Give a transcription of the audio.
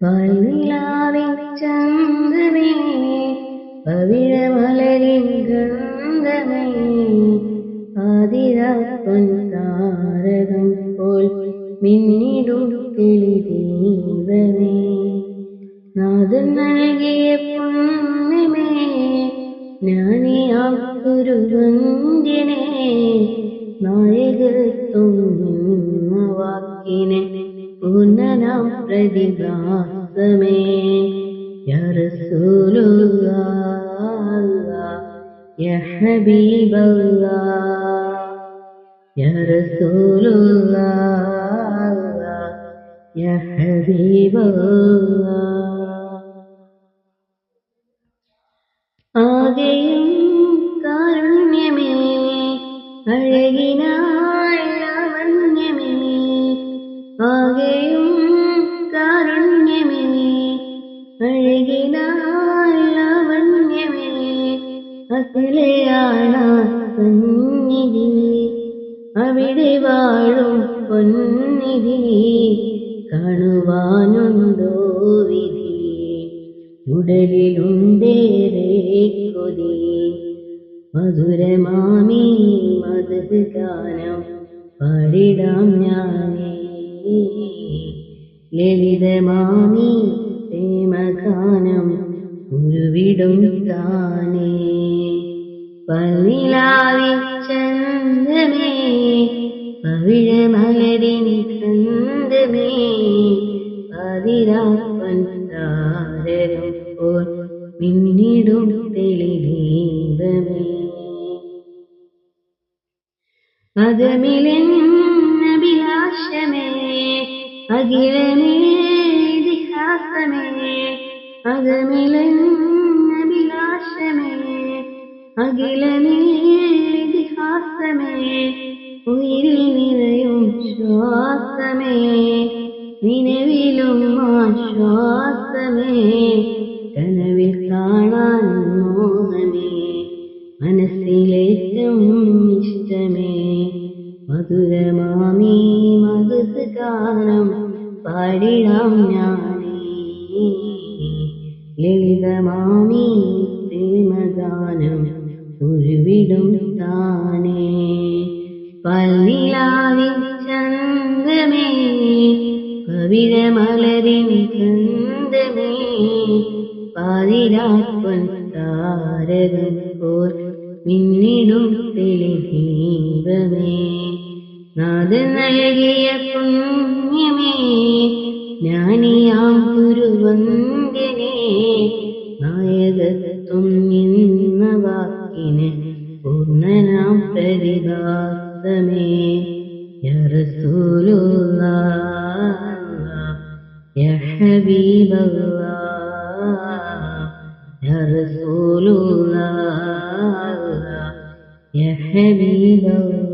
പാൽനിലാവിൻ ചന്തമേ പവിഴമലരിൻ ഗന്ധമേ ആതിരാപ്പൊൻ താരകം പോൽ മിന്നിടും തെളിദീപമേ നാഥൻ നൽകിയ പുണ്യമേ ജ്ഞാനിയാം ഗുരുവന്ദ്യനേ നായകത്വം നിന്ന വാക്കിനെ പൂർണ്ണനാം പ്രതിഭാസമേ യാ റസൂലുള്ളാഹ് യാ ഹബീബല്ലാഹ് യാ റസൂലുള്ളാഹ് യാ ഹബീബല്ലാഹ് ആകെയും കാരുണ്യമേ അഴകിനായ ലാവണ്യമേ ആകെയും കാരുണ്യമേ അഴകിനായ ലാവണ്യമേ അഖിലയാണ് സന്നിധി അവിടെ വാഴും പൊന്നിധി കാണുവാനുണ്ടോ വിധി ഉടലിലുണ്ടേറെ കൊതി മധുരമാമീ മധു ഗാനം പാടിടാം ഞാനേ ലളിതമാമീ പ്രേമഗാനം ഉരുവിടും താനേ പൽനിലാവിൻ ചന്തമേ പവിഴമലരിൻ ഗന്ധമേ പാതിരാപ്പൊൻ താരകം പോൽ മിന്നിടും തെളിദീപമേ അകമിലെൻ അഭിലാഷമേ അഖിലമേ ഇതിഹാസമേ അകമിലെൻ അഭിലാഷമേ അഖിലമേ ഇതിഹാസമേ ഉയിരിൽ നിറയും ശ്വാസമേ നിലവിലും ആശ്വാസമേ കനവിൽ കാണാൻ മോഹമേ മനസ്സിലേറ്റവും ഇഷ്ടമേ മധുരമാമീ മധു ഗാനം പാടിടാം ഞാനേ ലളിതമാമീ പ്രേമഗാനം ഉരുവിടും താനേ പൽനിലാവിൻ ചന്തമേ പവിഴമലരിൻ ഗന്ധമേ പാതിരാപ്പൊൻ താരകം പോൽ മിന്നിടും തെളിദീപമേ നാഥൻ നൽകിയ പുണ്യമേ ജ്ഞാനിയാം ഗുരുവന്ദ്യനേ നായകത്വം എന്ന വാക്കിന് പൂർണ്ണനാം പ്രതിഭാസമേ യാ റസൂലുള്ളാഹ് യാ ഹബീബല്ലാഹ് യാ റസൂലുള്ളാഹ് യാ ഹബീബല്ലാഹ്